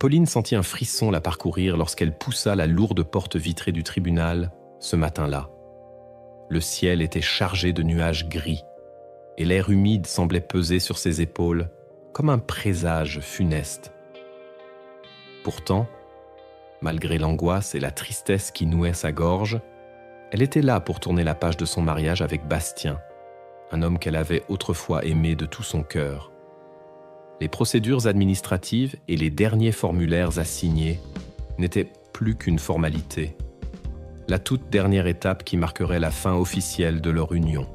Apolline sentit un frisson la parcourir lorsqu'elle poussa la lourde porte vitrée du tribunal ce matin-là. Le ciel était chargé de nuages gris et l'air humide semblait peser sur ses épaules comme un présage funeste. Pourtant, malgré l'angoisse et la tristesse qui nouaient sa gorge, elle était là pour tourner la page de son mariage avec Bastien, un homme qu'elle avait autrefois aimé de tout son cœur. Les procédures administratives et les derniers formulaires à signer n'étaient plus qu'une formalité, la toute dernière étape qui marquerait la fin officielle de leur union.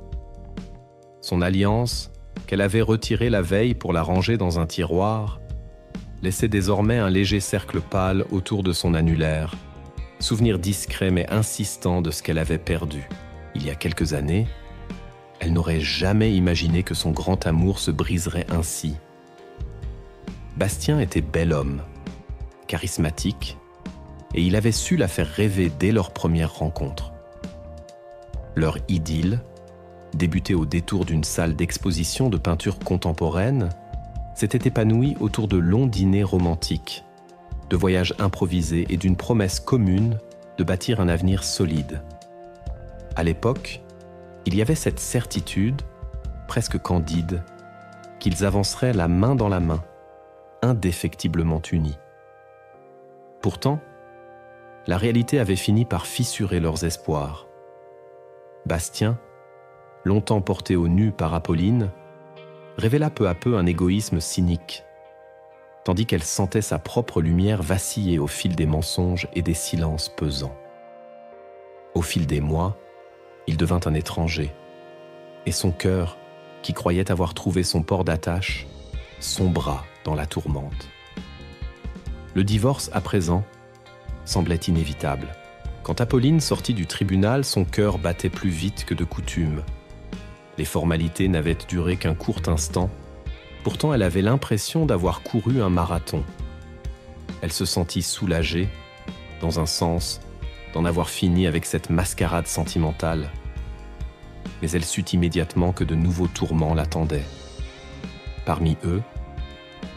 Son alliance, qu'elle avait retirée la veille pour la ranger dans un tiroir, laissait désormais un léger cercle pâle autour de son annulaire, souvenir discret mais insistant de ce qu'elle avait perdu. Il y a quelques années, elle n'aurait jamais imaginé que son grand amour se briserait ainsi. Bastien était bel homme, charismatique, et il avait su la faire rêver dès leur première rencontre. Leur idylle, débutée au détour d'une salle d'exposition de peinture contemporaine, s'était épanouie autour de longs dîners romantiques, de voyages improvisés et d'une promesse commune de bâtir un avenir solide. À l'époque, il y avait cette certitude, presque candide, qu'ils avanceraient la main dans la main, indéfectiblement unis. Pourtant, la réalité avait fini par fissurer leurs espoirs. Bastien, longtemps porté au nu par Apolline, révéla peu à peu un égoïsme cynique, tandis qu'elle sentait sa propre lumière vaciller au fil des mensonges et des silences pesants. Au fil des mois, il devint un étranger, et son cœur, qui croyait avoir trouvé son port d'attache, sombra dans la tourmente. Le divorce, à présent, semblait inévitable. Quand Apolline sortit du tribunal, son cœur battait plus vite que de coutume. Les formalités n'avaient duré qu'un court instant, pourtant elle avait l'impression d'avoir couru un marathon. Elle se sentit soulagée, dans un sens, d'en avoir fini avec cette mascarade sentimentale. Mais elle sut immédiatement que de nouveaux tourments l'attendaient. Parmi eux,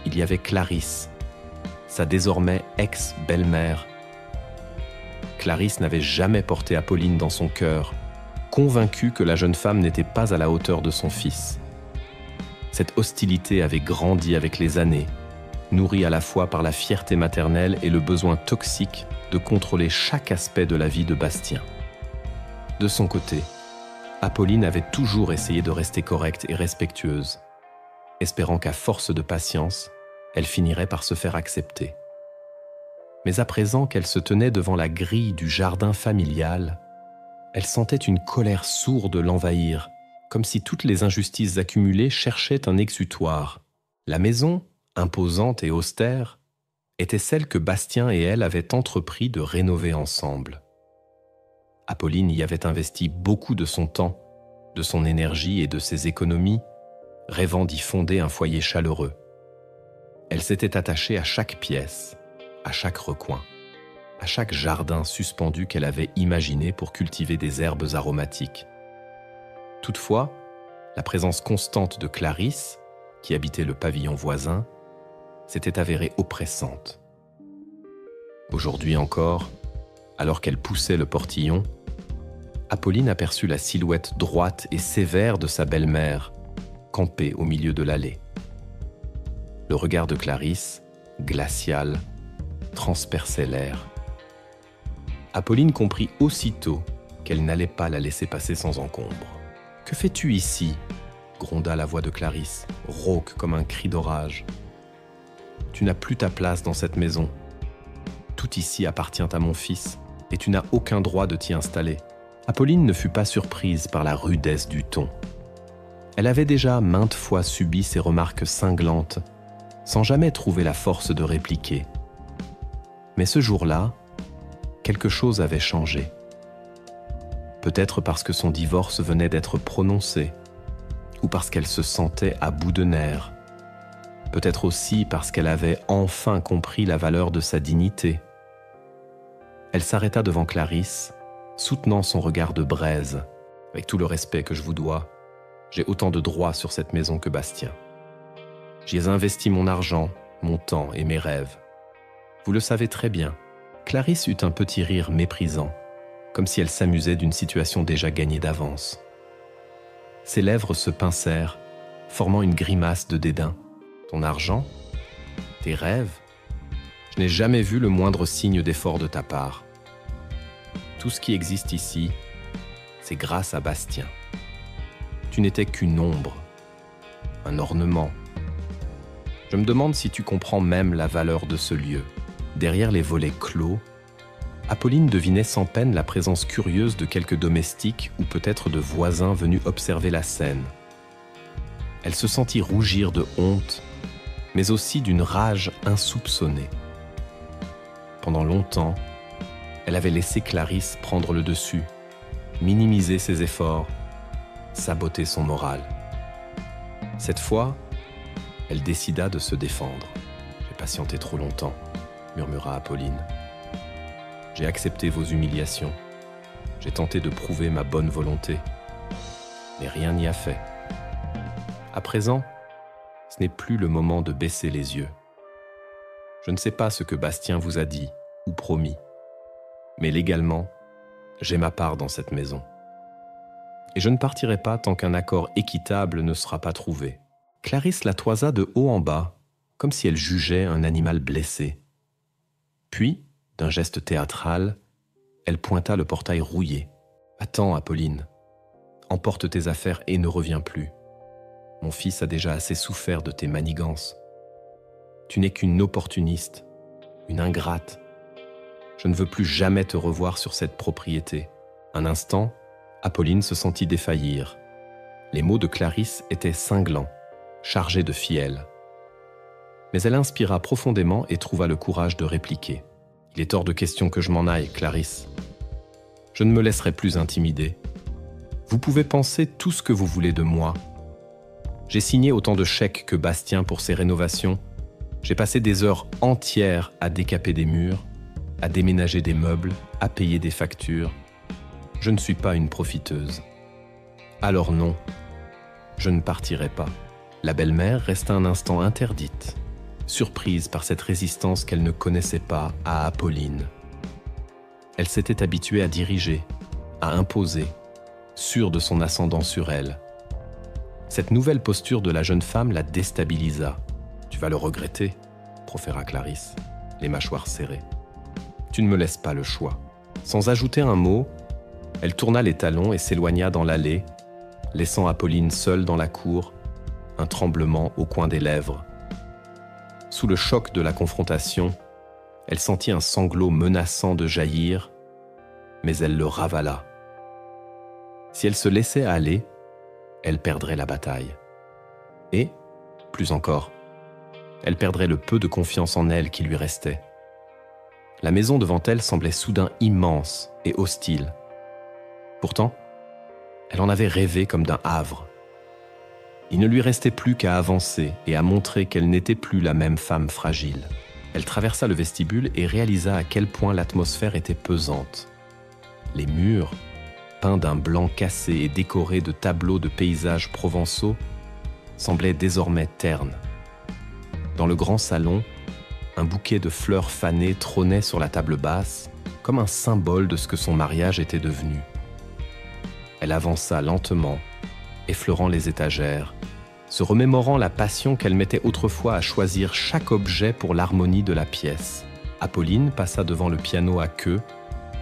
il y avait Clarisse, sa désormais ex-belle-mère. Clarisse n'avait jamais porté Apolline dans son cœur, convaincue que la jeune femme n'était pas à la hauteur de son fils. Cette hostilité avait grandi avec les années, nourrie à la fois par la fierté maternelle et le besoin toxique de contrôler chaque aspect de la vie de Bastien. De son côté, Apolline avait toujours essayé de rester correcte et respectueuse, espérant qu'à force de patience, elle finirait par se faire accepter. Mais à présent qu'elle se tenait devant la grille du jardin familial, elle sentait une colère sourde l'envahir, comme si toutes les injustices accumulées cherchaient un exutoire. La maison, imposante et austère, était celle que Bastien et elle avaient entrepris de rénover ensemble. Apolline y avait investi beaucoup de son temps, de son énergie et de ses économies, rêvant d'y fonder un foyer chaleureux. Elle s'était attachée à chaque pièce, à chaque recoin, à chaque jardin suspendu qu'elle avait imaginé pour cultiver des herbes aromatiques. Toutefois, la présence constante de Clarisse, qui habitait le pavillon voisin, s'était avérée oppressante. Aujourd'hui encore, alors qu'elle poussait le portillon, Apolline aperçut la silhouette droite et sévère de sa belle-mère, campée au milieu de l'allée. Le regard de Clarisse, glacial, transperçait l'air. Apolline comprit aussitôt qu'elle n'allait pas la laisser passer sans encombre. « Que fais-tu ici ?» gronda la voix de Clarisse, rauque comme un cri d'orage. « Tu n'as plus ta place dans cette maison. Tout ici appartient à mon fils et tu n'as aucun droit de t'y installer. » Apolline ne fut pas surprise par la rudesse du ton. Elle avait déjà maintes fois subi ces remarques cinglantes, sans jamais trouver la force de répliquer. Mais ce jour-là, quelque chose avait changé. Peut-être parce que son divorce venait d'être prononcé, ou parce qu'elle se sentait à bout de nerfs. Peut-être aussi parce qu'elle avait enfin compris la valeur de sa dignité. Elle s'arrêta devant Clarisse, soutenant son regard de braise. « Avec tout le respect que je vous dois, j'ai autant de droits sur cette maison que Bastien. J'y ai investi mon argent, mon temps et mes rêves. Vous le savez très bien. Clarisse eut un petit rire méprisant, comme si elle s'amusait d'une situation déjà gagnée d'avance. Ses lèvres se pincèrent, formant une grimace de dédain. Ton argent? Tes rêves? Je n'ai jamais vu le moindre signe d'effort de ta part. Tout ce qui existe ici, c'est grâce à Bastien. Tu n'étais qu'une ombre, un ornement. Je me demande si tu comprends même la valeur de ce lieu. Derrière les volets clos, Apolline devinait sans peine la présence curieuse de quelques domestiques ou peut-être de voisins venus observer la scène. Elle se sentit rougir de honte, mais aussi d'une rage insoupçonnée. Pendant longtemps, elle avait laissé Clarisse prendre le dessus, minimiser ses efforts, saboter son moral. Cette fois, elle décida de se défendre. « J'ai patienté trop longtemps », murmura Apolline. « J'ai accepté vos humiliations. J'ai tenté de prouver ma bonne volonté. Mais rien n'y a fait. À présent, ce n'est plus le moment de baisser les yeux. Je ne sais pas ce que Bastien vous a dit ou promis, mais légalement, j'ai ma part dans cette maison. Et je ne partirai pas tant qu'un accord équitable ne sera pas trouvé. » Clarisse la toisa de haut en bas, comme si elle jugeait un animal blessé. Puis, d'un geste théâtral, elle pointa le portail rouillé. « Attends, Apolline, emporte tes affaires et ne reviens plus. Mon fils a déjà assez souffert de tes manigances. Tu n'es qu'une opportuniste, une ingrate. Je ne veux plus jamais te revoir sur cette propriété. » Un instant, Apolline se sentit défaillir. Les mots de Clarisse étaient cinglants, chargés de fiel. Mais elle inspira profondément et trouva le courage de répliquer. « Il est hors de question que je m'en aille, Clarisse. Je ne me laisserai plus intimider. Vous pouvez penser tout ce que vous voulez de moi. J'ai signé autant de chèques que Bastien pour ses rénovations. J'ai passé des heures entières à décaper des murs, à déménager des meubles, à payer des factures. Je ne suis pas une profiteuse. Alors non, je ne partirai pas. » La belle-mère resta un instant interdite, surprise par cette résistance qu'elle ne connaissait pas à Apolline. Elle s'était habituée à diriger, à imposer, sûre de son ascendant sur elle. Cette nouvelle posture de la jeune femme la déstabilisa. « Tu vas le regretter », proféra Clarisse, les mâchoires serrées. « Tu ne me laisses pas le choix. » Sans ajouter un mot, elle tourna les talons et s'éloigna dans l'allée, laissant Apolline seule dans la cour, un tremblement au coin des lèvres. Sous le choc de la confrontation, elle sentit un sanglot menaçant de jaillir, mais elle le ravala. Si elle se laissait aller, elle perdrait la bataille. Et, plus encore, elle perdrait le peu de confiance en elle qui lui restait. La maison devant elle semblait soudain immense et hostile. Pourtant, elle en avait rêvé comme d'un havre. Il ne lui restait plus qu'à avancer et à montrer qu'elle n'était plus la même femme fragile. Elle traversa le vestibule et réalisa à quel point l'atmosphère était pesante. Les murs, peints d'un blanc cassé et décorés de tableaux de paysages provençaux, semblaient désormais ternes. Dans le grand salon, un bouquet de fleurs fanées trônait sur la table basse, comme un symbole de ce que son mariage était devenu. Elle avança lentement, effleurant les étagères, se remémorant la passion qu'elle mettait autrefois à choisir chaque objet pour l'harmonie de la pièce. Apolline passa devant le piano à queue,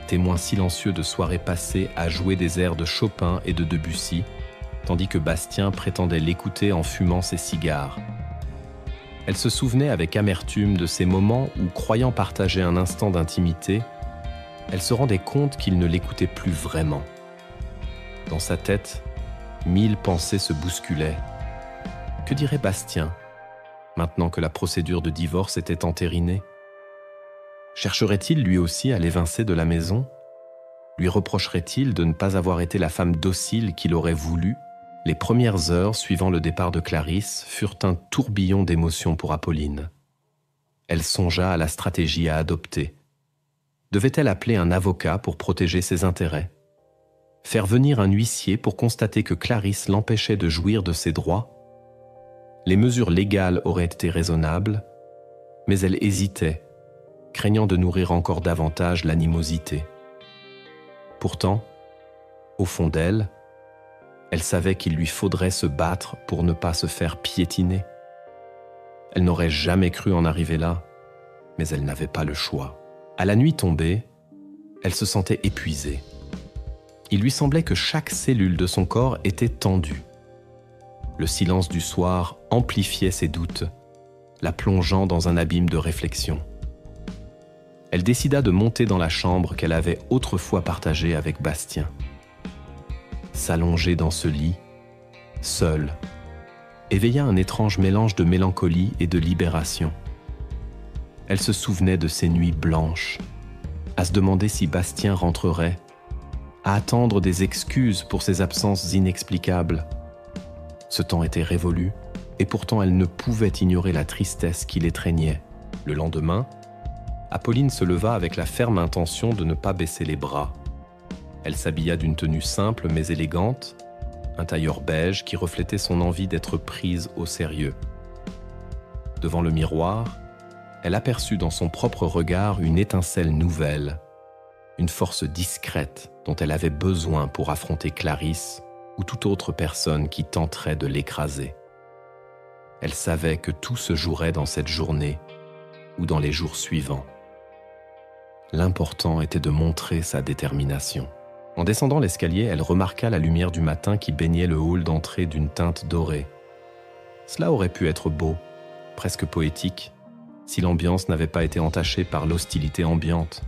témoin silencieux de soirées passées à jouer des airs de Chopin et de Debussy, tandis que Bastien prétendait l'écouter en fumant ses cigares. Elle se souvenait avec amertume de ces moments où, croyant partager un instant d'intimité, elle se rendait compte qu'il ne l'écoutait plus vraiment. Dans sa tête, 1000 pensées se bousculaient. Que dirait Bastien, maintenant que la procédure de divorce était entérinée? Chercherait-il lui aussi à l'évincer de la maison? Lui reprocherait-il de ne pas avoir été la femme docile qu'il aurait voulu? Les premières heures suivant le départ de Clarisse furent un tourbillon d'émotions pour Apolline. Elle songea à la stratégie à adopter. Devait-elle appeler un avocat pour protéger ses intérêts? Faire venir un huissier pour constater que Clarisse l'empêchait de jouir de ses droits? Les mesures légales auraient été raisonnables, mais elle hésitait, craignant de nourrir encore davantage l'animosité. Pourtant, au fond d'elle, elle savait qu'il lui faudrait se battre pour ne pas se faire piétiner. Elle n'aurait jamais cru en arriver là, mais elle n'avait pas le choix. À la nuit tombée, elle se sentait épuisée. Il lui semblait que chaque cellule de son corps était tendue. Le silence du soir amplifiait ses doutes, la plongeant dans un abîme de réflexion. Elle décida de monter dans la chambre qu'elle avait autrefois partagée avec Bastien. S'allonger dans ce lit, seule, éveilla un étrange mélange de mélancolie et de libération. Elle se souvenait de ces nuits blanches, à se demander si Bastien rentrerait, à attendre des excuses pour ses absences inexplicables. Ce temps était révolu, et pourtant elle ne pouvait ignorer la tristesse qui l'étreignait. Le lendemain, Apolline se leva avec la ferme intention de ne pas baisser les bras. Elle s'habilla d'une tenue simple mais élégante, un tailleur beige qui reflétait son envie d'être prise au sérieux. Devant le miroir, elle aperçut dans son propre regard une étincelle nouvelle, une force discrète dont elle avait besoin pour affronter Clarisse ou toute autre personne qui tenterait de l'écraser. Elle savait que tout se jouerait dans cette journée ou dans les jours suivants. L'important était de montrer sa détermination. En descendant l'escalier, elle remarqua la lumière du matin qui baignait le hall d'entrée d'une teinte dorée. Cela aurait pu être beau, presque poétique, si l'ambiance n'avait pas été entachée par l'hostilité ambiante.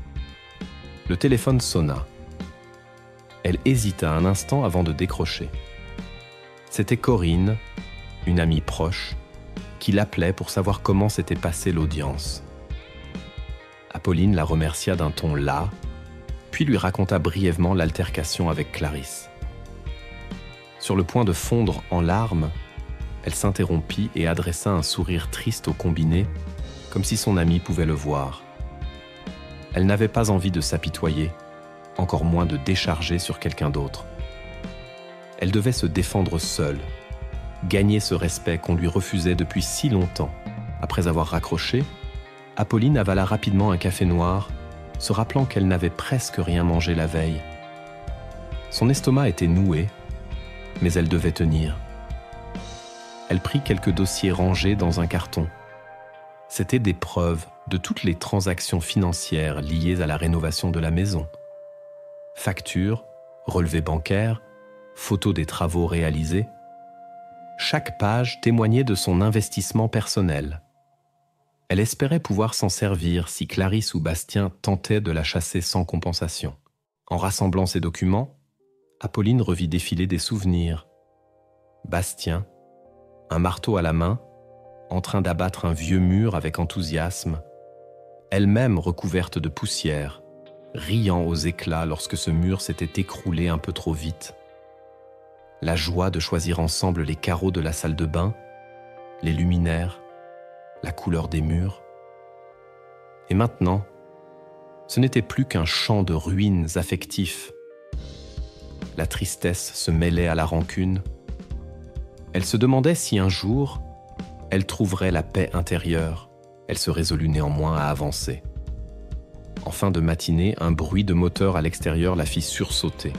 Le téléphone sonna. Elle hésita un instant avant de décrocher. C'était Corinne, une amie proche, qui l'appelait pour savoir comment s'était passée l'audience. Apolline la remercia d'un ton las, puis lui raconta brièvement l'altercation avec Clarisse. Sur le point de fondre en larmes, elle s'interrompit et adressa un sourire triste au combiné, comme si son amie pouvait le voir. Elle n'avait pas envie de s'apitoyer, encore moins de décharger sur quelqu'un d'autre. Elle devait se défendre seule, gagner ce respect qu'on lui refusait depuis si longtemps. Après avoir raccroché, Apolline avala rapidement un café noir, se rappelant qu'elle n'avait presque rien mangé la veille. Son estomac était noué, mais elle devait tenir. Elle prit quelques dossiers rangés dans un carton. C'étaient des preuves de toutes les transactions financières liées à la rénovation de la maison. Factures, relevés bancaires, photos des travaux réalisés. Chaque page témoignait de son investissement personnel. Elle espérait pouvoir s'en servir si Clarisse ou Bastien tentaient de la chasser sans compensation. En rassemblant ces documents, Apolline revit défiler des souvenirs. Bastien, un marteau à la main, en train d'abattre un vieux mur avec enthousiasme, elle-même recouverte de poussière, riant aux éclats lorsque ce mur s'était écroulé un peu trop vite. La joie de choisir ensemble les carreaux de la salle de bain, les luminaires, la couleur des murs. Et maintenant, ce n'était plus qu'un champ de ruines affectifs. La tristesse se mêlait à la rancune. Elle se demandait si un jour, elle trouverait la paix intérieure. Elle se résolut néanmoins à avancer. En fin de matinée, un bruit de moteur à l'extérieur la fit sursauter.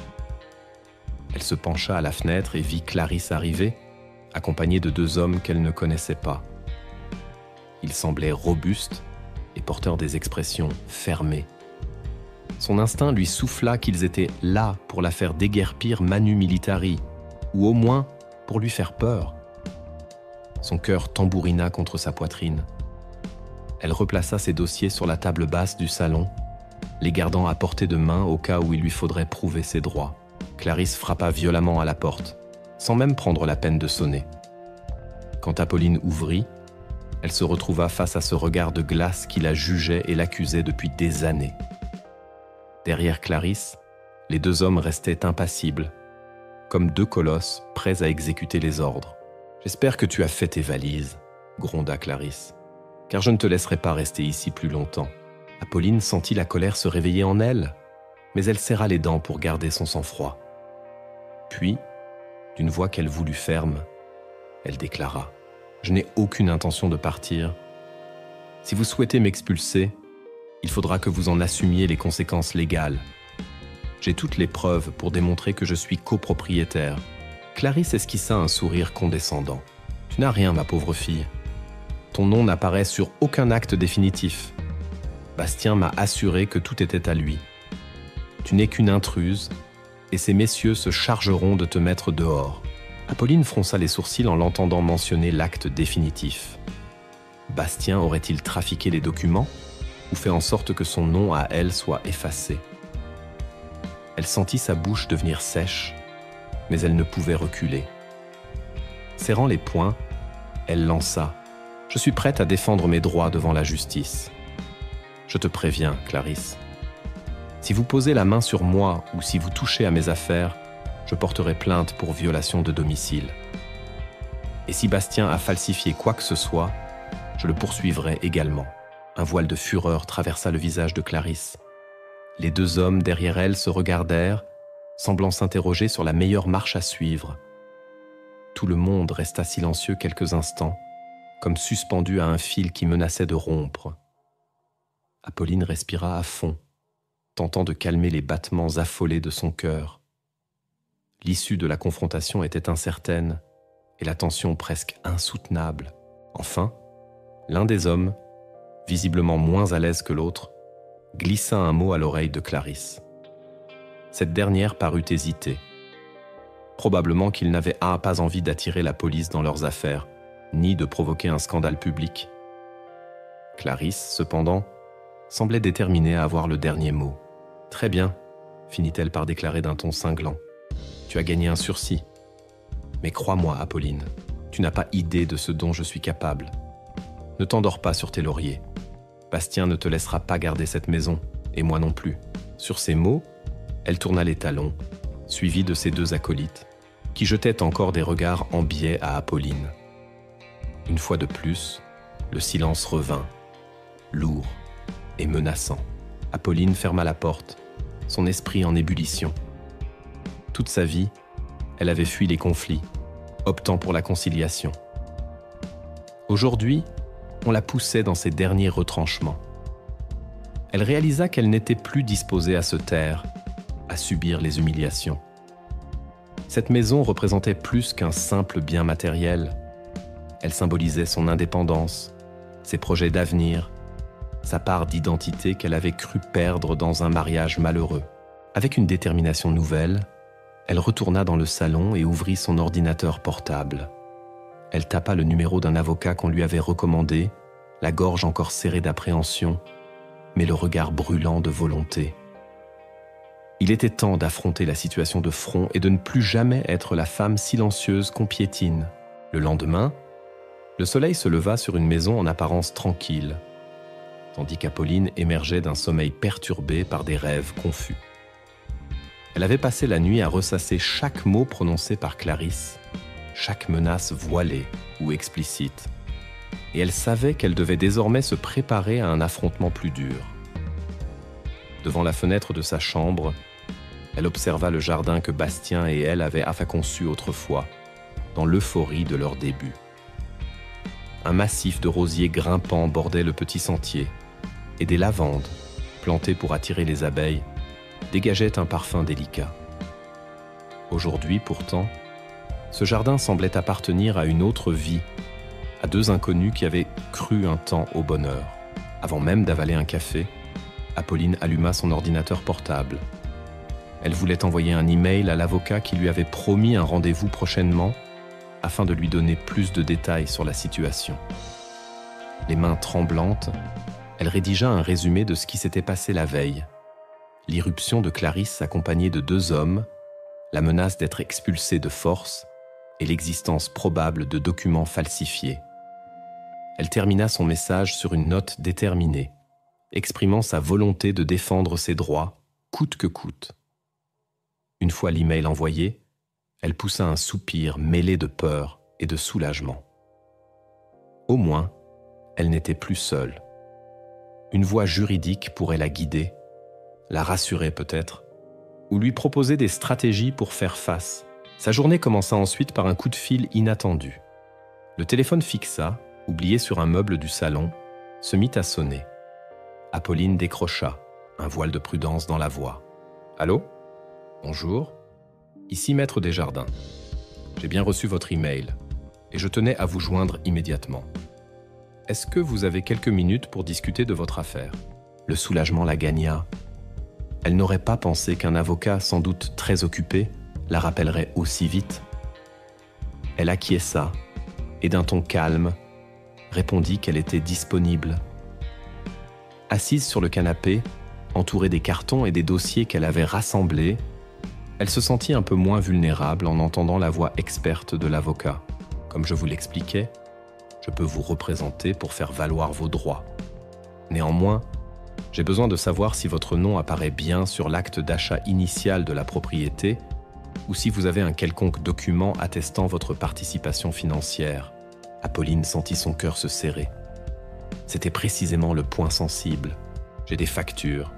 Elle se pencha à la fenêtre et vit Clarisse arriver, accompagnée de deux hommes qu'elle ne connaissait pas. Ils semblaient robustes et porteurs des expressions fermées. Son instinct lui souffla qu'ils étaient là pour la faire déguerpir manu militari, ou au moins pour lui faire peur. Son cœur tambourina contre sa poitrine. Elle replaça ses dossiers sur la table basse du salon, les gardant à portée de main au cas où il lui faudrait prouver ses droits. Clarisse frappa violemment à la porte, sans même prendre la peine de sonner. Quand Apolline ouvrit, elle se retrouva face à ce regard de glace qui la jugeait et l'accusait depuis des années. Derrière Clarisse, les deux hommes restaient impassibles, comme deux colosses prêts à exécuter les ordres. « J'espère que tu as fait tes valises, » gronda Clarisse, « car je ne te laisserai pas rester ici plus longtemps. » Apolline sentit la colère se réveiller en elle, mais elle serra les dents pour garder son sang-froid. Puis, d'une voix qu'elle voulut ferme, elle déclara « Je n'ai aucune intention de partir. Si vous souhaitez m'expulser, Il faudra que vous en assumiez les conséquences légales. J'ai toutes les preuves pour démontrer que je suis copropriétaire. » Clarisse esquissa un sourire condescendant. « Tu n'as rien, ma pauvre fille. Ton nom n'apparaît sur aucun acte définitif. Bastien m'a assuré que tout était à lui. Tu n'es qu'une intruse, et ces messieurs se chargeront de te mettre dehors. » Apolline fronça les sourcils en l'entendant mentionner l'acte définitif. Bastien aurait-il trafiqué les documents ou fait en sorte que son nom à elle soit effacé? Elle sentit sa bouche devenir sèche, mais elle ne pouvait reculer. Serrant les poings, elle lança « Je suis prête à défendre mes droits devant la justice. » Je te préviens, Clarisse. Si vous posez la main sur moi ou si vous touchez à mes affaires, je porterai plainte pour violation de domicile. Et si Bastien a falsifié quoi que ce soit, je le poursuivrai également. Un voile de fureur traversa le visage de Clarisse. Les deux hommes derrière elle se regardèrent, semblant s'interroger sur la meilleure marche à suivre. Tout le monde resta silencieux quelques instants, comme suspendu à un fil qui menaçait de rompre. Apolline respira à fond, tentant de calmer les battements affolés de son cœur. L'issue de la confrontation était incertaine et la tension presque insoutenable. Enfin, l'un des hommes, visiblement moins à l'aise que l'autre, glissa un mot à l'oreille de Clarisse. Cette dernière parut hésiter. Probablement qu'ils n'avaient pas envie d'attirer la police dans leurs affaires, ni de provoquer un scandale public. Clarisse, cependant, semblait déterminée à avoir le dernier mot. « Très bien, » finit-elle par déclarer d'un ton cinglant. « Tu as gagné un sursis. Mais crois-moi, Apolline, tu n'as pas idée de ce dont je suis capable. Ne t'endors pas sur tes lauriers. Bastien ne te laissera pas garder cette maison, et moi non plus. » Sur ces mots, elle tourna les talons, suivie de ses deux acolytes, qui jetaient encore des regards en biais à Apolline. Une fois de plus, le silence revint, lourd et menaçant. Apolline ferma la porte, son esprit en ébullition. Toute sa vie, elle avait fui les conflits, optant pour la conciliation. Aujourd'hui, on la poussait dans ses derniers retranchements. Elle réalisa qu'elle n'était plus disposée à se taire, à subir les humiliations. Cette maison représentait plus qu'un simple bien matériel. Elle symbolisait son indépendance, ses projets d'avenir, sa part d'identité qu'elle avait cru perdre dans un mariage malheureux. Avec une détermination nouvelle, elle retourna dans le salon et ouvrit son ordinateur portable. Elle tapa le numéro d'un avocat qu'on lui avait recommandé, la gorge encore serrée d'appréhension, mais le regard brûlant de volonté. Il était temps d'affronter la situation de front et de ne plus jamais être la femme silencieuse qu'on piétine. Le lendemain, le soleil se leva sur une maison en apparence tranquille, tandis qu'Apolline émergeait d'un sommeil perturbé par des rêves confus. Elle avait passé la nuit à ressasser chaque mot prononcé par Clarisse, chaque menace voilée ou explicite, et elle savait qu'elle devait désormais se préparer à un affrontement plus dur. Devant la fenêtre de sa chambre, elle observa le jardin que Bastien et elle avaient conçu autrefois, dans l'euphorie de leur début. Un massif de rosiers grimpants bordait le petit sentier, et des lavandes, plantées pour attirer les abeilles, dégageaient un parfum délicat. Aujourd'hui, pourtant, ce jardin semblait appartenir à une autre vie, à deux inconnus qui avaient cru un temps au bonheur. Avant même d'avaler un café, Apolline alluma son ordinateur portable. Elle voulait envoyer un email à l'avocat qui lui avait promis un rendez-vous prochainement afin de lui donner plus de détails sur la situation. Les mains tremblantes, elle rédigea un résumé de ce qui s'était passé la veille. L'irruption de Clarisse accompagnée de deux hommes, la menace d'être expulsée de force et l'existence probable de documents falsifiés. Elle termina son message sur une note déterminée, exprimant sa volonté de défendre ses droits, coûte que coûte. Une fois l'email envoyé, elle poussa un soupir mêlé de peur et de soulagement. Au moins, elle n'était plus seule. Une voix juridique pourrait la guider, la rassurer peut-être, ou lui proposer des stratégies pour faire face. Sa journée commença ensuite par un coup de fil inattendu. Le téléphone fixa, oublié sur un meuble du salon, se mit à sonner. Apolline décrocha, un voile de prudence dans la voix. « Allô ? Bonjour. Ici Maître Desjardins. J'ai bien reçu votre email et je tenais à vous joindre immédiatement. Est-ce que vous avez quelques minutes pour discuter de votre affaire ?» Le soulagement la gagna. Elle n'aurait pas pensé qu'un avocat, sans doute très occupé, la rappellerait aussi vite. Elle acquiesça et d'un ton calme, répondit qu'elle était disponible. Assise sur le canapé, entourée des cartons et des dossiers qu'elle avait rassemblés, elle se sentit un peu moins vulnérable en entendant la voix experte de l'avocat. Comme je vous l'expliquais, je peux vous représenter pour faire valoir vos droits. Néanmoins, j'ai besoin de savoir si votre nom apparaît bien sur l'acte d'achat initial de la propriété ou si vous avez un quelconque document attestant votre participation financière. Apolline sentit son cœur se serrer. C'était précisément le point sensible. J'ai des factures,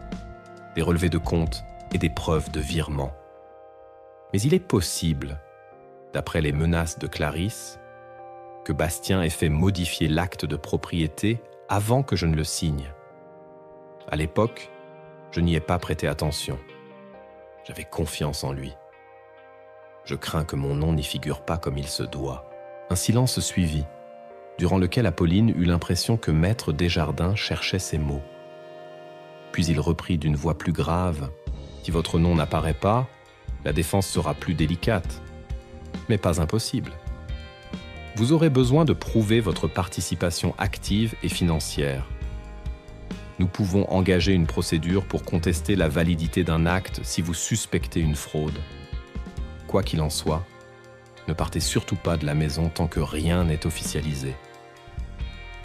des relevés de compte et des preuves de virement. Mais il est possible, d'après les menaces de Clarisse, que Bastien ait fait modifier l'acte de propriété avant que je ne le signe. À l'époque, je n'y ai pas prêté attention. J'avais confiance en lui. Je crains que mon nom n'y figure pas comme il se doit. Un silence suivit, durant lequel Apolline eut l'impression que Maître Desjardins cherchait ses mots. Puis il reprit d'une voix plus grave. « Si votre nom n'apparaît pas, la défense sera plus délicate, mais pas impossible. Vous aurez besoin de prouver votre participation active et financière. Nous pouvons engager une procédure pour contester la validité d'un acte si vous suspectez une fraude. Quoi qu'il en soit, ne partez surtout pas de la maison tant que rien n'est officialisé.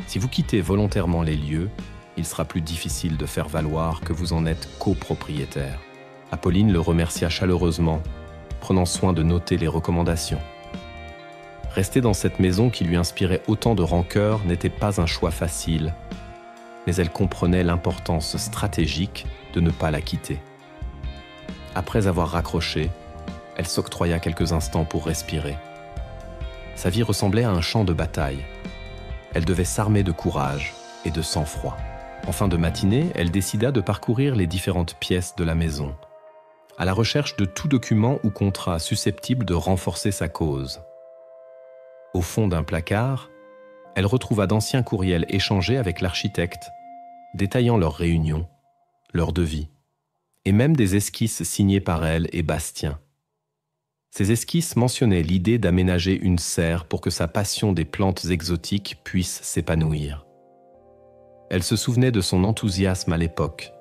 Si vous quittez volontairement les lieux, il sera plus difficile de faire valoir que vous en êtes copropriétaire. » Apolline le remercia chaleureusement, prenant soin de noter les recommandations. Rester dans cette maison qui lui inspirait autant de rancœur n'était pas un choix facile, mais elle comprenait l'importance stratégique de ne pas la quitter. Après avoir raccroché, elle s'octroya quelques instants pour respirer. Sa vie ressemblait à un champ de bataille. Elle devait s'armer de courage et de sang-froid. En fin de matinée, elle décida de parcourir les différentes pièces de la maison, à la recherche de tout document ou contrat susceptible de renforcer sa cause. Au fond d'un placard, elle retrouva d'anciens courriels échangés avec l'architecte, détaillant leurs réunions, leurs devis, et même des esquisses signées par elle et Bastien. Ces esquisses mentionnaient l'idée d'aménager une serre pour que sa passion des plantes exotiques puisse s'épanouir. Elle se souvenait de son enthousiasme à l'époque,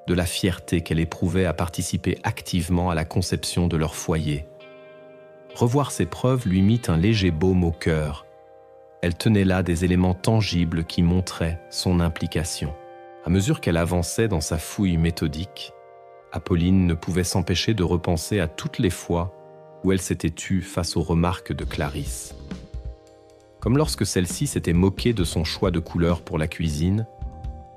de la fierté qu'elle éprouvait à participer activement à la conception de leur foyer. Revoir ces preuves lui mit un léger baume au cœur. Elle tenait là des éléments tangibles qui montraient son implication. À mesure qu'elle avançait dans sa fouille méthodique, Apolline ne pouvait s'empêcher de repenser à toutes les fois où elle s'était tue face aux remarques de Clarisse. Comme lorsque celle-ci s'était moquée de son choix de couleur pour la cuisine,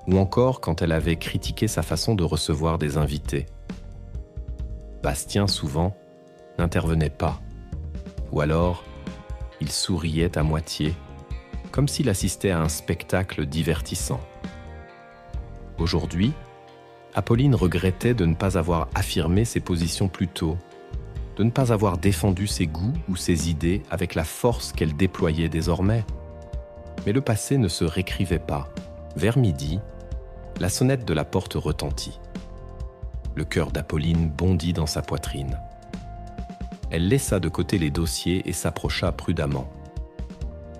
ou encore quand elle avait critiqué sa façon de recevoir des invités. Bastien, souvent, n'intervenait pas, ou alors il souriait à moitié, comme s'il assistait à un spectacle divertissant. Aujourd'hui, Apolline regrettait de ne pas avoir affirmé ses positions plus tôt, de ne pas avoir défendu ses goûts ou ses idées avec la force qu'elle déployait désormais. Mais le passé ne se réécrivait pas. Vers midi, la sonnette de la porte retentit. Le cœur d'Apolline bondit dans sa poitrine. Elle laissa de côté les dossiers et s'approcha prudemment.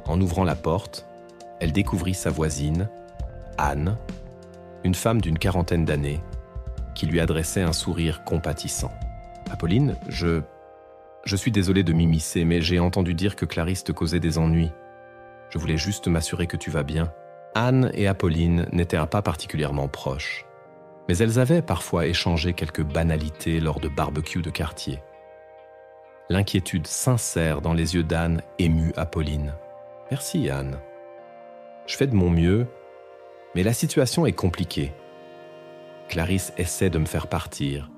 En ouvrant la porte, elle découvrit sa voisine, Anne, une femme d'une quarantaine d'années, qui lui adressait un sourire compatissant. « Apolline, je suis désolé de m'immiscer, mais j'ai entendu dire que Clarisse te causait des ennuis. Je voulais juste m'assurer que tu vas bien. » Anne et Apolline n'étaient pas particulièrement proches, mais elles avaient parfois échangé quelques banalités lors de barbecues de quartier. L'inquiétude sincère dans les yeux d'Anne émut Apolline. « Merci, Anne. Je fais de mon mieux, mais la situation est compliquée. Clarisse essaie de me faire partir,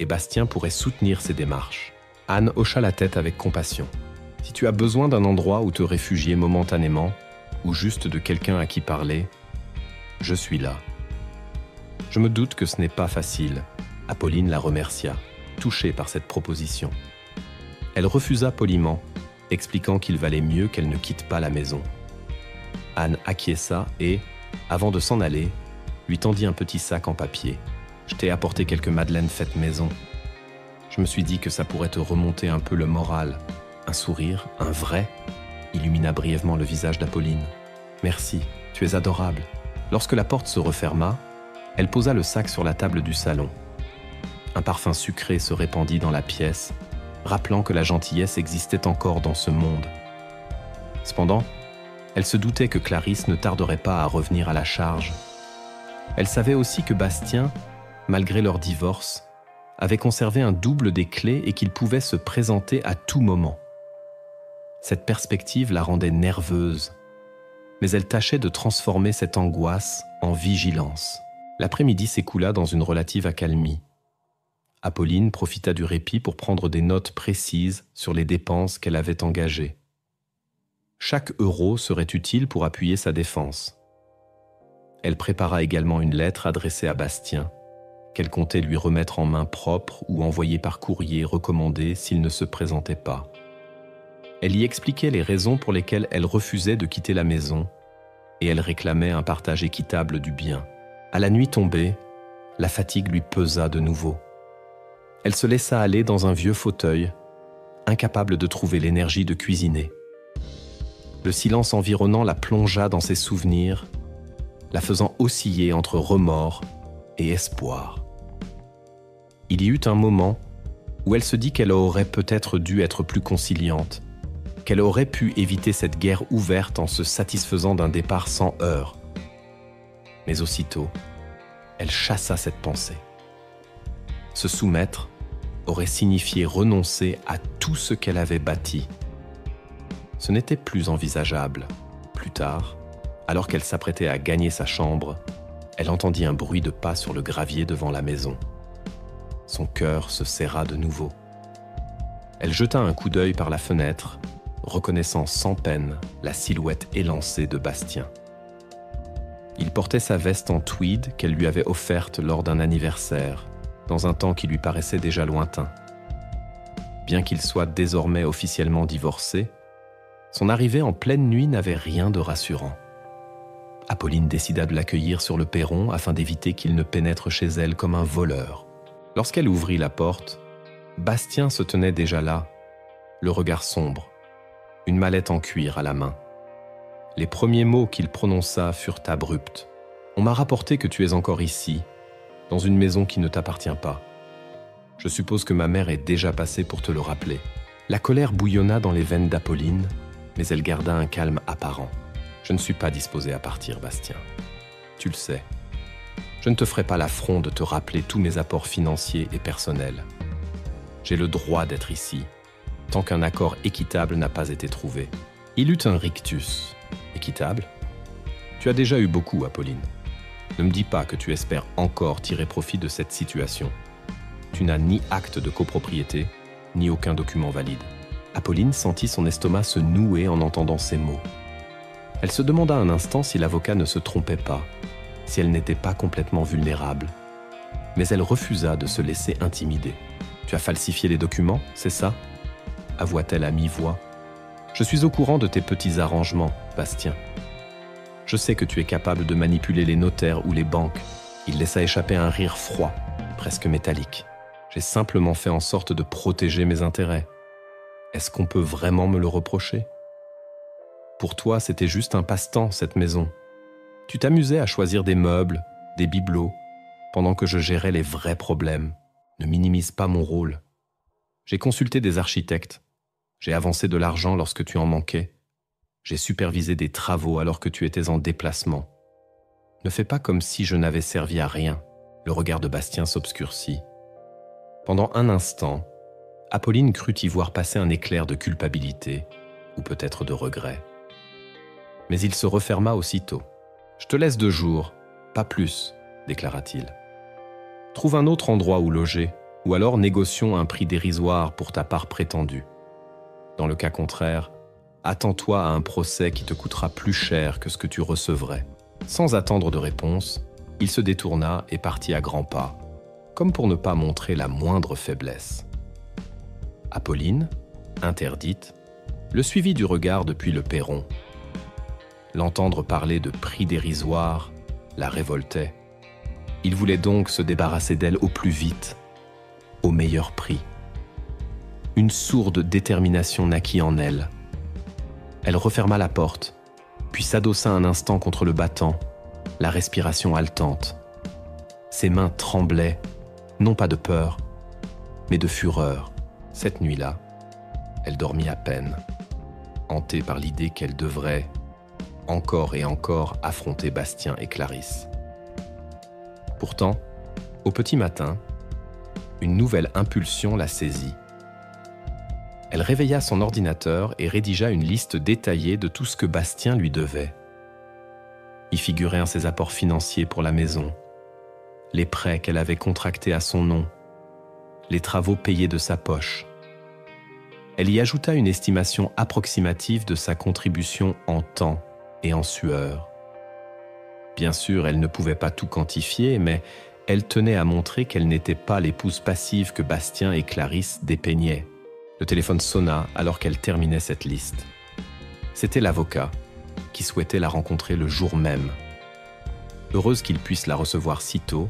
et Bastien pourrait soutenir ses démarches. » Anne hocha la tête avec compassion. « Si tu as besoin d'un endroit où te réfugier momentanément, ou juste de quelqu'un à qui parler, je suis là. Je me doute que ce n'est pas facile. Apolline la remercia, touchée par cette proposition. Elle refusa poliment, expliquant qu'il valait mieux qu'elle ne quitte pas la maison. Anne acquiesça et, avant de s'en aller, lui tendit un petit sac en papier. « Je t'ai apporté quelques madeleines faites maison. » Je me suis dit que ça pourrait te remonter un peu le moral. Un sourire, un vrai, illumina brièvement le visage d'Apolline. « Merci, tu es adorable. » Lorsque la porte se referma, elle posa le sac sur la table du salon. Un parfum sucré se répandit dans la pièce, rappelant que la gentillesse existait encore dans ce monde. Cependant, elle se doutait que Clarisse ne tarderait pas à revenir à la charge. Elle savait aussi que Bastien, malgré leur divorce, avait conservé un double des clés et qu'il pouvait se présenter à tout moment. Cette perspective la rendait nerveuse, mais elle tâchait de transformer cette angoisse en vigilance. L'après-midi s'écoula dans une relative accalmie. Apolline profita du répit pour prendre des notes précises sur les dépenses qu'elle avait engagées. Chaque euro serait utile pour appuyer sa défense. Elle prépara également une lettre adressée à Bastien, qu'elle comptait lui remettre en main propre ou envoyer par courrier recommandé s'il ne se présentait pas. Elle y expliquait les raisons pour lesquelles elle refusait de quitter la maison et elle réclamait un partage équitable du bien. À la nuit tombée, la fatigue lui pesa de nouveau. Elle se laissa aller dans un vieux fauteuil, incapable de trouver l'énergie de cuisiner. Le silence environnant la plongea dans ses souvenirs, la faisant osciller entre remords et espoir. Il y eut un moment où elle se dit qu'elle aurait peut-être dû être plus conciliante, qu'elle aurait pu éviter cette guerre ouverte en se satisfaisant d'un départ sans heurts. Mais aussitôt, elle chassa cette pensée. Se soumettre aurait signifié renoncer à tout ce qu'elle avait bâti. Ce n'était plus envisageable. Plus tard, alors qu'elle s'apprêtait à gagner sa chambre, elle entendit un bruit de pas sur le gravier devant la maison. Son cœur se serra de nouveau. Elle jeta un coup d'œil par la fenêtre, reconnaissant sans peine la silhouette élancée de Bastien. Il portait sa veste en tweed qu'elle lui avait offerte lors d'un anniversaire, dans un temps qui lui paraissait déjà lointain. Bien qu'il soit désormais officiellement divorcé, son arrivée en pleine nuit n'avait rien de rassurant. Apolline décida de l'accueillir sur le perron afin d'éviter qu'il ne pénètre chez elle comme un voleur. Lorsqu'elle ouvrit la porte, Bastien se tenait déjà là, le regard sombre, une mallette en cuir à la main. Les premiers mots qu'il prononça furent abrupts. « On m'a rapporté que tu es encore ici, dans une maison qui ne t'appartient pas. Je suppose que ma mère est déjà passée pour te le rappeler. » La colère bouillonna dans les veines d'Apolline, mais elle garda un calme apparent. « Je ne suis pas disposé à partir, Bastien. Tu le sais. Je ne te ferai pas l'affront de te rappeler tous mes apports financiers et personnels. J'ai le droit d'être ici, tant qu'un accord équitable n'a pas été trouvé. » Il eut un rictus. « Équitable ? Tu as déjà eu beaucoup, Apolline. Ne me dis pas que tu espères encore tirer profit de cette situation. Tu n'as ni acte de copropriété, ni aucun document valide. » Apolline sentit son estomac se nouer en entendant ces mots. Elle se demanda un instant si l'avocat ne se trompait pas, si elle n'était pas complètement vulnérable. Mais elle refusa de se laisser intimider. « Tu as falsifié les documents, c'est ça ?» avoua-t-elle à mi-voix. « Je suis au courant de tes petits arrangements, Bastien. Je sais que tu es capable de manipuler les notaires ou les banques. » Il laissa échapper un rire froid, presque métallique. « J'ai simplement fait en sorte de protéger mes intérêts. Est-ce qu'on peut vraiment me le reprocher ? Pour toi, c'était juste un passe-temps, cette maison. Tu t'amusais à choisir des meubles, des bibelots, pendant que je gérais les vrais problèmes. Ne minimise pas mon rôle. J'ai consulté des architectes. J'ai avancé de l'argent lorsque tu en manquais. J'ai supervisé des travaux alors que tu étais en déplacement. Ne fais pas comme si je n'avais servi à rien. » Le regard de Bastien s'obscurcit. Pendant un instant, Apolline crut y voir passer un éclair de culpabilité, ou peut-être de regret. Mais il se referma aussitôt. « Je te laisse 2 jours, pas plus, » déclara-t-il. « Trouve un autre endroit où loger, ou alors négocions un prix dérisoire pour ta part prétendue. Dans le cas contraire, attends-toi à un procès qui te coûtera plus cher que ce que tu recevrais. » Sans attendre de réponse, Il se détourna et partit à grands pas, comme pour ne pas montrer la moindre faiblesse. Apolline, interdite, le suivit du regard depuis le perron. L'entendre parler de prix dérisoire la révoltait. Il voulait donc se débarrasser d'elle au plus vite, au meilleur prix. Une sourde détermination naquit en elle. Elle referma la porte, puis s'adossa un instant contre le battant, la respiration haletante. Ses mains tremblaient, non pas de peur, mais de fureur. Cette nuit-là, elle dormit à peine, hantée par l'idée qu'elle devrait, encore et encore, affronter Bastien et Clarisse. Pourtant, au petit matin, une nouvelle impulsion la saisit. Elle réveilla son ordinateur et rédigea une liste détaillée de tout ce que Bastien lui devait. Y figuraient ses apports financiers pour la maison, les prêts qu'elle avait contractés à son nom, les travaux payés de sa poche. Elle y ajouta une estimation approximative de sa contribution en temps et en sueur. Bien sûr, elle ne pouvait pas tout quantifier, mais elle tenait à montrer qu'elle n'était pas l'épouse passive que Bastien et Clarisse dépeignaient. Le téléphone sonna alors qu'elle terminait cette liste. C'était l'avocat qui souhaitait la rencontrer le jour même. Heureuse qu'il puisse la recevoir si tôt,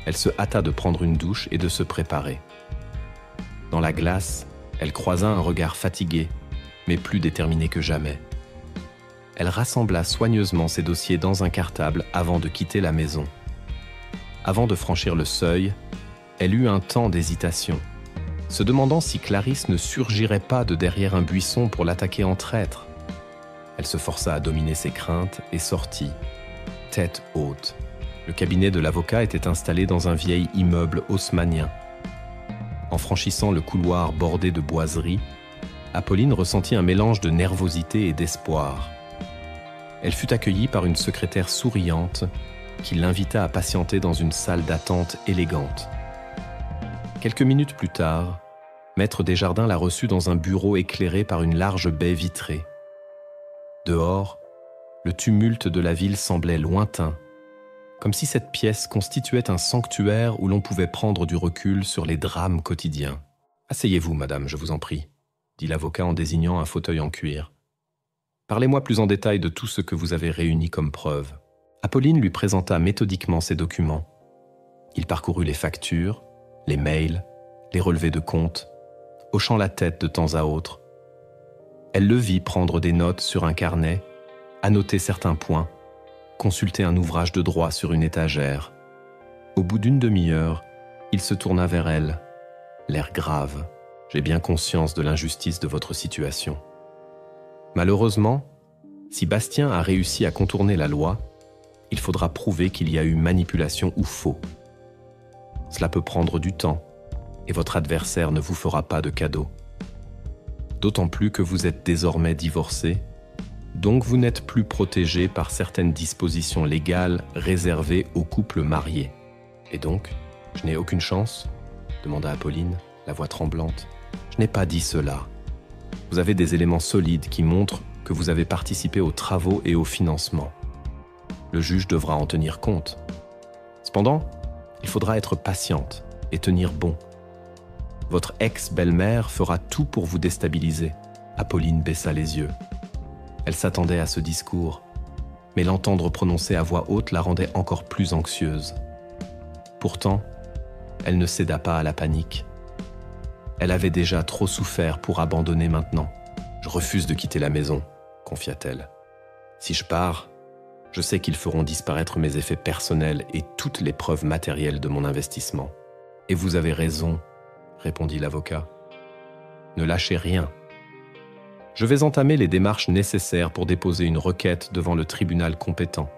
elle se hâta de prendre une douche et de se préparer. Dans la glace, elle croisa un regard fatigué, mais plus déterminé que jamais. Elle rassembla soigneusement ses dossiers dans un cartable avant de quitter la maison. Avant de franchir le seuil, elle eut un temps d'hésitation, se demandant si Clarisse ne surgirait pas de derrière un buisson pour l'attaquer en traître. Elle se força à dominer ses craintes et sortit, tête haute. Le cabinet de l'avocat était installé dans un vieil immeuble haussmannien. En franchissant le couloir bordé de boiseries, Apolline ressentit un mélange de nervosité et d'espoir. Elle fut accueillie par une secrétaire souriante qui l'invita à patienter dans une salle d'attente élégante. Quelques minutes plus tard, Maître Desjardins la reçut dans un bureau éclairé par une large baie vitrée. Dehors, le tumulte de la ville semblait lointain, comme si cette pièce constituait un sanctuaire où l'on pouvait prendre du recul sur les drames quotidiens. « Asseyez-vous, madame, je vous en prie », dit l'avocat en désignant un fauteuil en cuir. « Parlez-moi plus en détail de tout ce que vous avez réuni comme preuve. » Apolline lui présenta méthodiquement ses documents. Il parcourut les factures, les mails, les relevés de compte, hochant la tête de temps à autre. Elle le vit prendre des notes sur un carnet, annoter certains points, consulter un ouvrage de droit sur une étagère. Au bout d'une demi-heure, il se tourna vers elle, l'air grave. « J'ai bien conscience de l'injustice de votre situation. Malheureusement, si Bastien a réussi à contourner la loi, il faudra prouver qu'il y a eu manipulation ou faux. Cela peut prendre du temps, et votre adversaire ne vous fera pas de cadeau. D'autant plus que vous êtes désormais divorcé, donc vous n'êtes plus protégé par certaines dispositions légales réservées aux couples mariés. Et donc, je n'ai aucune chance ? Demanda Apolline, la voix tremblante. Je n'ai pas dit cela. Vous avez des éléments solides qui montrent que vous avez participé aux travaux et au financement. Le juge devra en tenir compte. Cependant, il faudra être patiente et tenir bon. Votre ex-belle-mère fera tout pour vous déstabiliser. Apolline baissa les yeux. Elle s'attendait à ce discours, mais l'entendre prononcer à voix haute la rendait encore plus anxieuse. Pourtant, elle ne céda pas à la panique. Elle avait déjà trop souffert pour abandonner maintenant. « Je refuse de quitter la maison », confia-t-elle. « Si je pars, je sais qu'ils feront disparaître mes effets personnels et toutes les preuves matérielles de mon investissement. » « Et vous avez raison, » répondit l'avocat. « Ne lâchez rien. Je vais entamer les démarches nécessaires pour déposer une requête devant le tribunal compétent.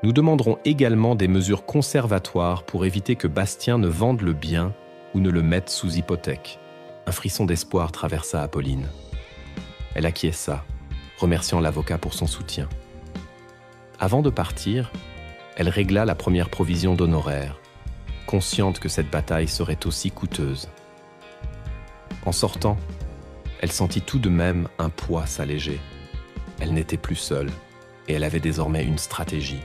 Nous demanderons également des mesures conservatoires pour éviter que Bastien ne vende le bien ou ne le mette sous hypothèque. » Un frisson d'espoir traversa Apolline. Elle acquiesça, remerciant l'avocat pour son soutien. Avant de partir, elle régla la première provision d'honoraires, consciente que cette bataille serait aussi coûteuse. En sortant, elle sentit tout de même un poids s'alléger. Elle n'était plus seule, et elle avait désormais une stratégie.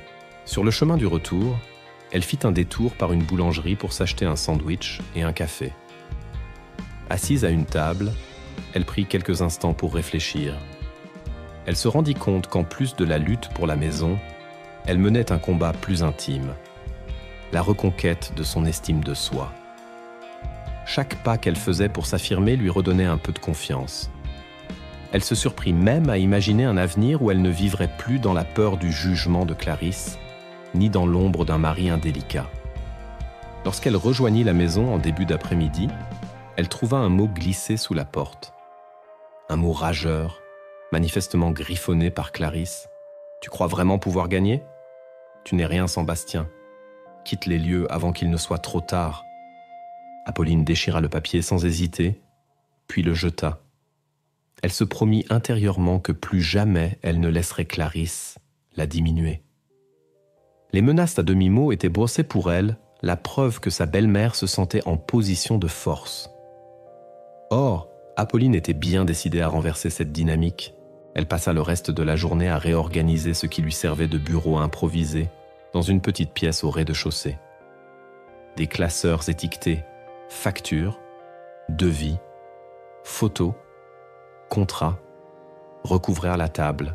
Sur le chemin du retour, elle fit un détour par une boulangerie pour s'acheter un sandwich et un café. Assise à une table, elle prit quelques instants pour réfléchir. Elle se rendit compte qu'en plus de la lutte pour la maison, elle menait un combat plus intime, la reconquête de son estime de soi. Chaque pas qu'elle faisait pour s'affirmer lui redonnait un peu de confiance. Elle se surprit même à imaginer un avenir où elle ne vivrait plus dans la peur du jugement de Clarisse, ni dans l'ombre d'un mari indélicat. Lorsqu'elle rejoignit la maison en début d'après-midi, elle trouva un mot glissé sous la porte. Un mot rageur, manifestement griffonné par Clarisse. « Tu crois vraiment pouvoir gagner ? Tu n'es rien sans Bastien. Quitte les lieux avant qu'il ne soit trop tard. » Apolline déchira le papier sans hésiter, puis le jeta. Elle se promit intérieurement que plus jamais elle ne laisserait Clarisse la diminuer. Les menaces à demi-mot étaient brossées pour elle, la preuve que sa belle-mère se sentait en position de force. Or, Apolline était bien décidée à renverser cette dynamique. Elle passa le reste de la journée à réorganiser ce qui lui servait de bureau improvisé dans une petite pièce au rez-de-chaussée. Des classeurs étiquetés factures, devis, photos, contrats recouvrèrent la table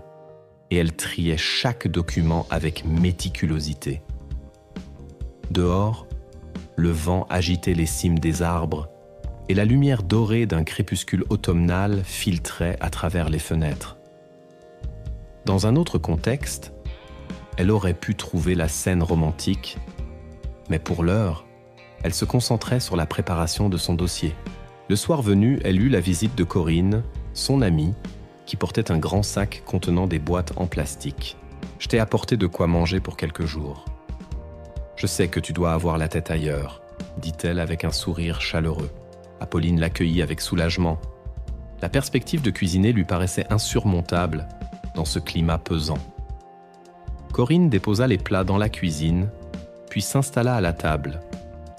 et elle triait chaque document avec méticulosité. Dehors, le vent agitait les cimes des arbres et la lumière dorée d'un crépuscule automnal filtrait à travers les fenêtres. Dans un autre contexte, elle aurait pu trouver la scène romantique, mais pour l'heure, elle se concentrait sur la préparation de son dossier. Le soir venu, elle eut la visite de Corinne, son amie, qui portait un grand sac contenant des boîtes en plastique. « Je t'ai apporté de quoi manger pour quelques jours. Je sais que tu dois avoir la tête ailleurs, » dit-elle avec un sourire chaleureux. Apolline l'accueillit avec soulagement. La perspective de cuisiner lui paraissait insurmontable dans ce climat pesant. Corinne déposa les plats dans la cuisine, puis s'installa à la table,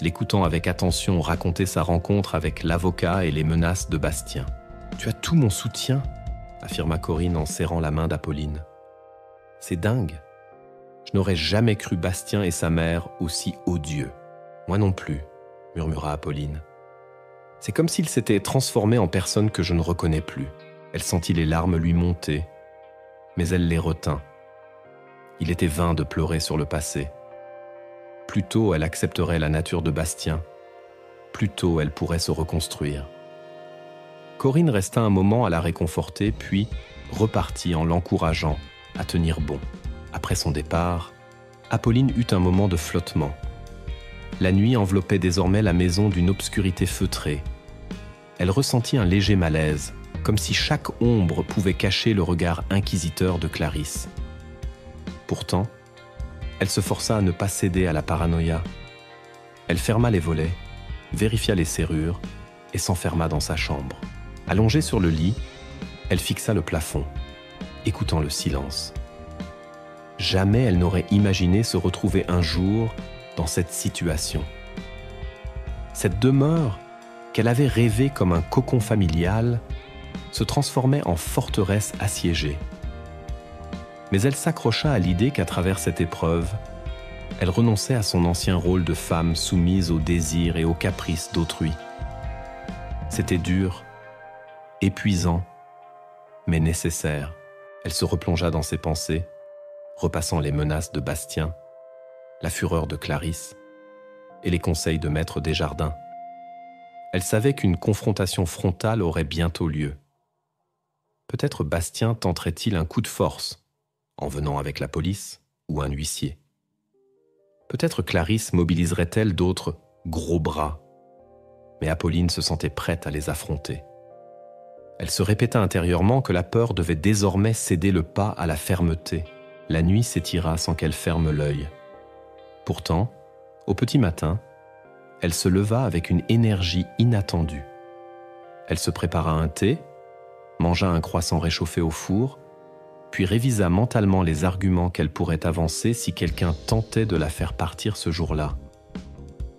l'écoutant avec attention raconter sa rencontre avec l'avocat et les menaces de Bastien. « Tu as tout mon soutien », affirma Corinne en serrant la main d'Apolline. « C'est dingue. Je n'aurais jamais cru Bastien et sa mère aussi odieux. »« Moi non plus, » murmura Apolline. « C'est comme s'il s'était transformé en personne que je ne reconnais plus. » Elle sentit les larmes lui monter, mais elle les retint. Il était vain de pleurer sur le passé. Plus tôt elle accepterait la nature de Bastien, plus tôt elle pourrait se reconstruire. Corinne resta un moment à la réconforter, puis repartit en l'encourageant à tenir bon. Après son départ, Apolline eut un moment de flottement. La nuit enveloppait désormais la maison d'une obscurité feutrée. Elle ressentit un léger malaise, comme si chaque ombre pouvait cacher le regard inquisiteur de Clarisse. Pourtant, elle se força à ne pas céder à la paranoïa. Elle ferma les volets, vérifia les serrures et s'enferma dans sa chambre. Allongée sur le lit, elle fixa le plafond, écoutant le silence. Jamais elle n'aurait imaginé se retrouver un jour dans cette situation. Cette demeure, qu'elle avait rêvée comme un cocon familial, se transformait en forteresse assiégée. Mais elle s'accrocha à l'idée qu'à travers cette épreuve, elle renonçait à son ancien rôle de femme soumise aux désirs et aux caprices d'autrui. C'était dur, épuisant, mais nécessaire. Elle se replongea dans ses pensées, repassant les menaces de Bastien, la fureur de Clarisse et les conseils de Maître Desjardins. Elle savait qu'une confrontation frontale aurait bientôt lieu. Peut-être Bastien tenterait-il un coup de force, en venant avec la police ou un huissier. Peut-être Clarisse mobiliserait-elle d'autres gros bras, mais Apolline se sentait prête à les affronter. Elle se répéta intérieurement que la peur devait désormais céder le pas à la fermeté. La nuit s'étira sans qu'elle ferme l'œil. Pourtant, au petit matin, elle se leva avec une énergie inattendue. Elle se prépara un thé, mangea un croissant réchauffé au four, puis révisa mentalement les arguments qu'elle pourrait avancer si quelqu'un tentait de la faire partir ce jour-là.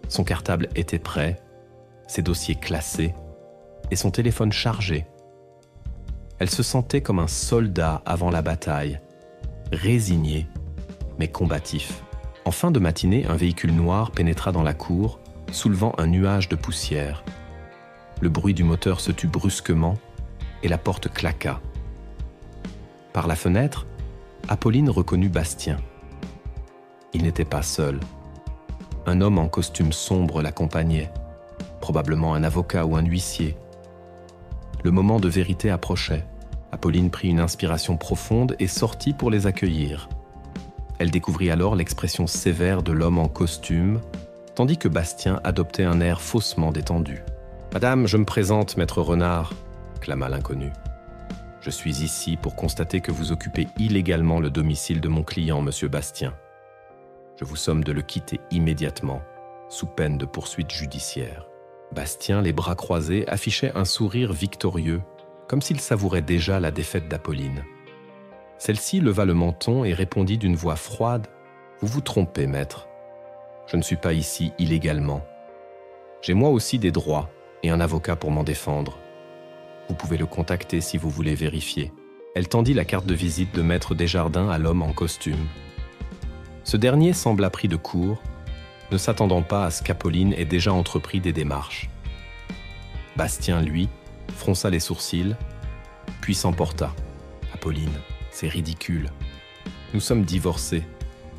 Son cartable était prêt, ses dossiers classés et son téléphone chargé. Elle se sentait comme un soldat avant la bataille, résigné mais combatif. En fin de matinée, un véhicule noir pénétra dans la cour, soulevant un nuage de poussière. Le bruit du moteur se tut brusquement et la porte claqua. Par la fenêtre, Apolline reconnut Bastien. Il n'était pas seul. Un homme en costume sombre l'accompagnait, probablement un avocat ou un huissier. Le moment de vérité approchait. Apolline prit une inspiration profonde et sortit pour les accueillir. Elle découvrit alors l'expression sévère de l'homme en costume, tandis que Bastien adoptait un air faussement détendu. « Madame, je me présente, maître Renard », clama l'inconnu. « Je suis ici pour constater que vous occupez illégalement le domicile de mon client, monsieur Bastien. Je vous somme de le quitter immédiatement, sous peine de poursuite judiciaire. » Bastien, les bras croisés, affichait un sourire victorieux, comme s'il savourait déjà la défaite d'Apolline. Celle-ci leva le menton et répondit d'une voix froide « Vous vous trompez, maître. Je ne suis pas ici illégalement. J'ai moi aussi des droits et un avocat pour m'en défendre. Vous pouvez le contacter si vous voulez vérifier. » Elle tendit la carte de visite de maître Desjardins à l'homme en costume. Ce dernier sembla pris de court, ne s'attendant pas à ce qu'Apolline ait déjà entrepris des démarches. Bastien, lui, fronça les sourcils, puis s'emporta. « Apolline, c'est ridicule. Nous sommes divorcés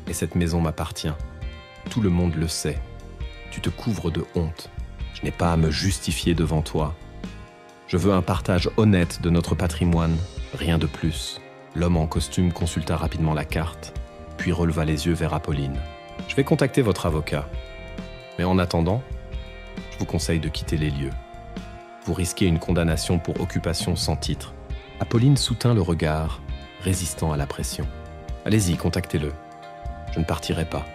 et cette maison m'appartient. Tout le monde le sait. Tu te couvres de honte. Je n'ai pas à me justifier devant toi. Je veux un partage honnête de notre patrimoine, rien de plus. » L'homme en costume consulta rapidement la carte, puis releva les yeux vers Apolline. « Je vais contacter votre avocat. Mais en attendant, je vous conseille de quitter les lieux. Vous risquez une condamnation pour occupation sans titre. » Apolline soutint le regard, résistant à la pression. « Allez-y, contactez-le. Je ne partirai pas.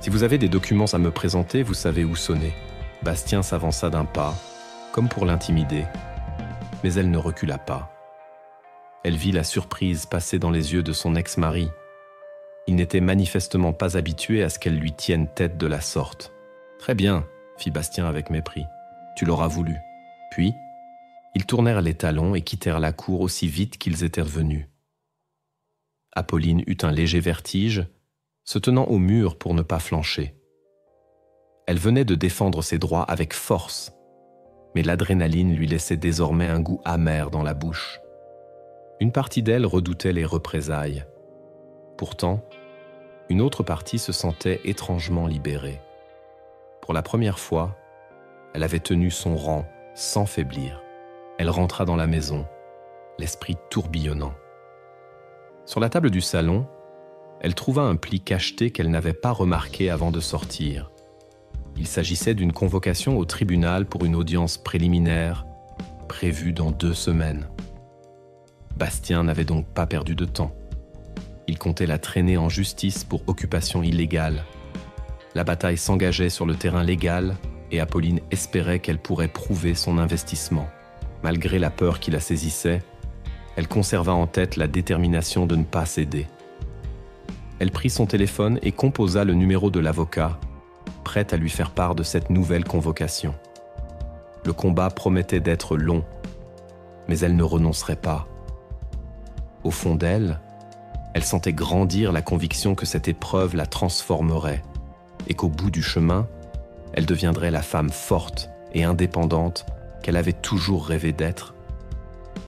Si vous avez des documents à me présenter, vous savez où sonner. » Bastien s'avança d'un pas, comme pour l'intimider, mais elle ne recula pas. Elle vit la surprise passer dans les yeux de son ex-mari. Il n'était manifestement pas habitué à ce qu'elle lui tienne tête de la sorte. « Très bien, » fit Bastien avec mépris. « Tu l'auras voulu. » Puis, ils tournèrent les talons et quittèrent la cour aussi vite qu'ils étaient revenus. Apolline eut un léger vertige, se tenant au mur pour ne pas flancher. Elle venait de défendre ses droits avec force, mais l'adrénaline lui laissait désormais un goût amer dans la bouche. Une partie d'elle redoutait les représailles. Pourtant, une autre partie se sentait étrangement libérée. Pour la première fois, elle avait tenu son rang sans faiblir. Elle rentra dans la maison, l'esprit tourbillonnant. Sur la table du salon, elle trouva un pli cacheté qu'elle n'avait pas remarqué avant de sortir. Il s'agissait d'une convocation au tribunal pour une audience préliminaire prévue dans 2 semaines. Bastien n'avait donc pas perdu de temps. Il comptait la traîner en justice pour occupation illégale. La bataille s'engageait sur le terrain légal et Apolline espérait qu'elle pourrait prouver son investissement. Malgré la peur qui la saisissait, elle conserva en tête la détermination de ne pas céder. Elle prit son téléphone et composa le numéro de l'avocat, prête à lui faire part de cette nouvelle convocation. Le combat promettait d'être long, mais elle ne renoncerait pas. Au fond d'elle, elle sentait grandir la conviction que cette épreuve la transformerait et qu'au bout du chemin, elle deviendrait la femme forte et indépendante qu'elle avait toujours rêvé d'être